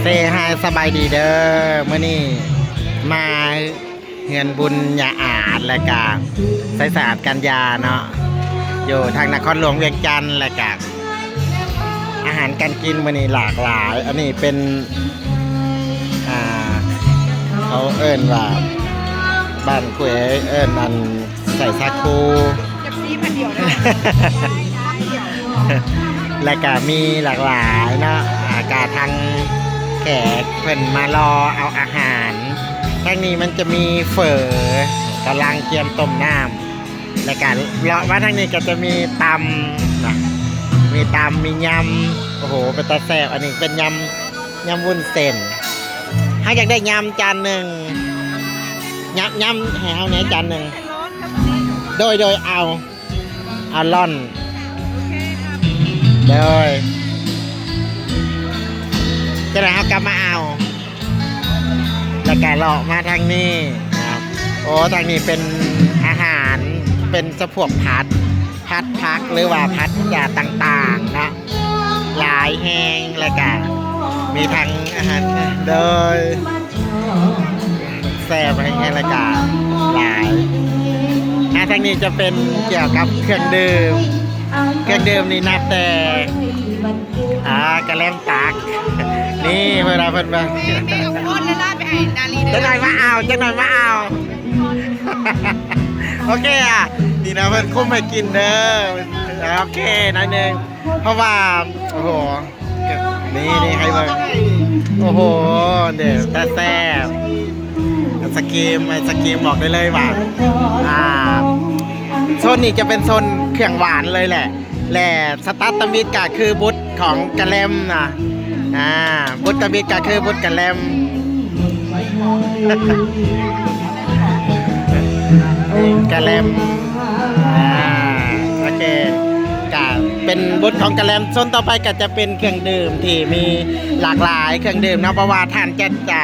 เซฮายสบายดีเด้อมื่อนี้มาเฮือนบุญยาอาดและกะไสสะอาดกันยาเนาะอยู่ทางนครหลวงเวียงจันทร์และกะอาหารการกินมื่อนี้หลากหลายอันนี้เป็นเขาเอิ้นว่าบ้านคุยเอิ้นอันใส่ซาคูจะซีพันเดียวนะ และก็มีหลากหลายเนาะกาทางแขกเพิ่นมารอเอาอาหารทางนี้มันจะมีเฝอกำลังเตรียมต้มน้ำและก็เลาะว่าทางนี้ก็จะมีตำนะมีตำมียำโอ้โหเป็นตาแซ่บอันนี้เป็นยำวุ้นเส้นถ้าอยากได้ยำจานหนึ่งยำให้เอาไหนจานหนึ่งโดยเอาล่อนโดยจะได้เอากลับมาเอาแล้วก็เลาะมาทางนี้ครับโอ้ทางนี้เป็นอาหารเป็นพวกพัดพักหรือว่าพัดยาต่างๆนะหลายแห้งแล้วก็มีทั้งอาหารโดยแซ่บแห้งแล้วก็หลายทางนี้จะเป็นเกี่ยวกับเครื่องดื่มนี่นับแต่กระแลมตักนี่เวลาเพิ่นมาคนละลาไปให้นาลีจะหน่อยมาเอาโอเคอ่ะนี่นะเพิ่นคุ้มให้กินเด้อโอเคหน่อยนึงเพราะว่าโอ้โหนี่ให้เบิ่งโอ้โหเดี๋ยวแต่แซ่บสกีมบอกได้เลยว่าโซนนี้จะเป็นโซนเครื่องหวานเลยแหละและสตาร์ตมิดก็คือบุตรของกะแลมนะบุตรตมิดก็คือบุตรกะแลมกะแลมโอเคก็เป็นบุตรของกะแลมโซนต่อไปก็จะเป็นเครื่องดื่มที่มีหลากหลายเครื่องดื่มนะเพราะว่าท่านจะ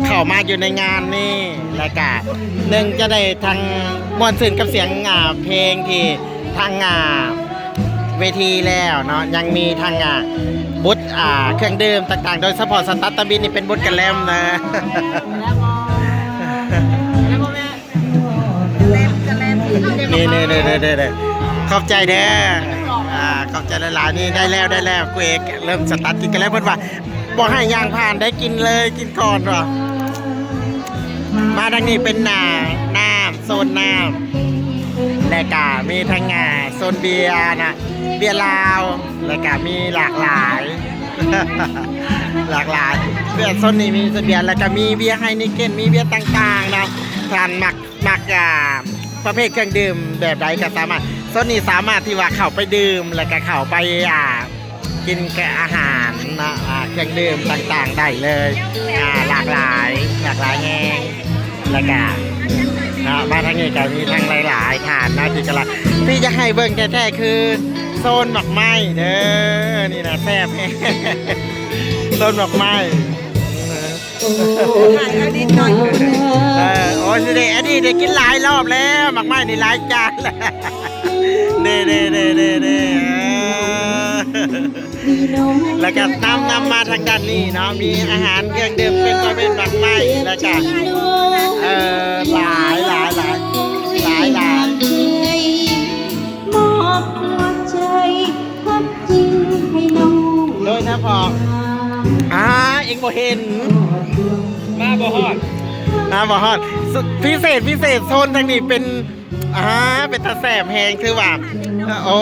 เข้ามาอยู่ในงานนี่แล้วก็หนึ่งจะได้ทางมวลสื่นกับเสียงเพลงที่ทางเวทีแล้วเนาะยังมีทางบุตรเครื่องดื่มต่างๆโดยเฉพาะสตาร์ตบินนี่เป็นบุตรกะแลมนะนี่ขอบใจเด้อขอบใจหลายๆนี่ได้แล้วกูเอกเริ่มสตาร์ทกินกันแล้วเพิ่นว่าบอกให้ย่างผ่านได้กินเลยกินก่อนว่ะมาทางนี้เป็นน้ำโซนน้ำและก็มีทั้งโซนเบียร์นะเบียร์ลาวและก็มีหลากหลายเบียร์โซนนี้มีเบียร์แล้วก็มีเบียร์ไฮนิเก้นมีเบียร์ต่างๆนะทานมักประเภทเครื่องดื่มแบบใดก็สามารถโซนนี้สามารถที่ว่าเข้าไปดื่มแล้วก็เข้าไปกินอาหารนะเครื่องดื่มต่างๆได้เลยหลากหลายแห้งแล้วก็มาทางนี้ก็มีทางหลายๆฐานนะที่กำลังที่จะให้เบิ่งแท้ๆคือโซนหมากไม้เด้อนี่นะแซ่บโซนหมากไม้โอ้ยเด็กอันนี้ได้กินหลายรอบแล้วหมากไม้นี่หลายจานแล้วเด้แล้วก็นำมาทางด้านนี้เนาะมีอาหารเครื่องดื่มเป็นประเภทหมากไม้แล้วก็หลายมอบหัวใจพักจริงให้น้องโดยนะพอเอ็งบ่เห็นมาบ่ฮอดพิเศษโซนทางนี้เป็นเป็นตาแสบแหงคือว่าโอ้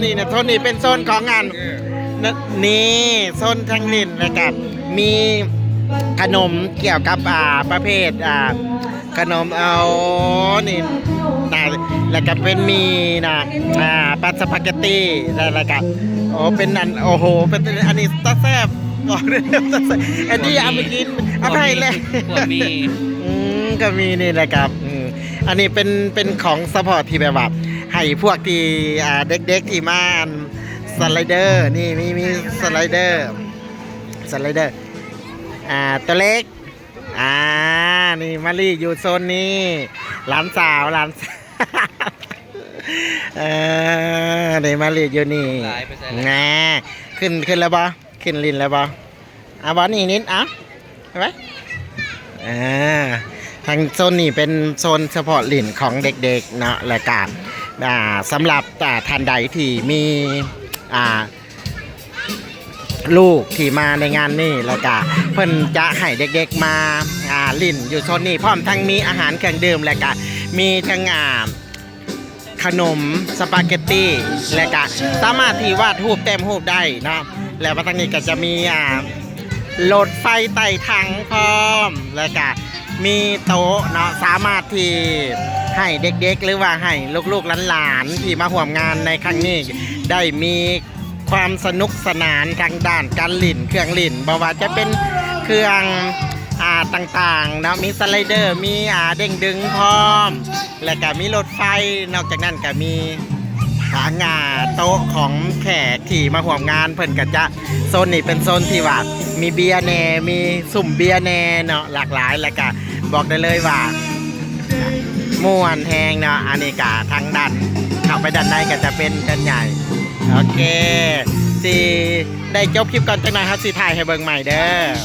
นี่นะโซนนี้เป็นโซนของงานนี่โซนทางนี้นะครับมีขนมเกี่ยวกับประเภทขนมนี่แล้วก็เป็นมีปลาสปาเกตตี้แล้วก็โอ้เป็นโอ้โหเป็นอันนี้ตาแซ่บก่อนอันนี้เอาไปกินเอาไปเลยก็มีนี่นะครับอันนี้เป็นของซัพพอร์ตที่แบบว่าให้พวกที่เด็กๆที่มาสไลเดอร์นี่มีสไลเดอร์ตัวเล็กนี่มารีอยู่โซนนี้หลานสาวนี่มารีอยู่นี่ขึ้นแล้วบ่ขึ้นลินแล้วบ่ บอลนี่นิดเห็นไหมทางโซนนี้เป็นโซนเฉพาะหลินของเด็กๆเนาะรายการสำหรับท่านใดที่มีลูกที่มาในงานนี่แล้วก็เพิ่นจะให้เด็กๆมาลิ่นอยู่โซนนี้พร้อมทั้งมีอาหารเครื่องดื่มแล้วก็มีทั้งขนมสปาเกตตี้แล้วก็สามารถที่วาดรูปเต็มรูปได้เนาะแล้วมาทางนี้ก็จะมีรถไฟไต่ถังพร้อมแล้วก็มีโต๊ะเนาะสามารถที่ให้เด็กๆหรือว่าให้ลูกๆหลานๆที่มาร่วมงานในครั้งนี้ได้มีความสนุกสนานทางด้านการลิ่นเครื่องลิ่นบ่ว่าจะเป็นเครื่องต่างๆเนาะมีสไลเดอร์มีเด้งดึงพร้อมแล้วก็มีรถไฟนอกจากนั้นก็มีโต๊ะของแขกที่มาร่วมงานเพิ่นก็จะโซนนี้เป็นโซนที่ว่ามีเบียร์แน่มีสุ่มเบียร์แน่เนาะหลากหลายแล้วก็บอกได้เลยว่าม่วนแฮงเนาะอันนี้ก็ทางด้านเข้าไปด้านในก็จะเป็นกันใหญ่โอเคสิได้จบคลิปก่อนจังหน่อยครับสิถ่ายให้เบิ่งใหม่เด้อ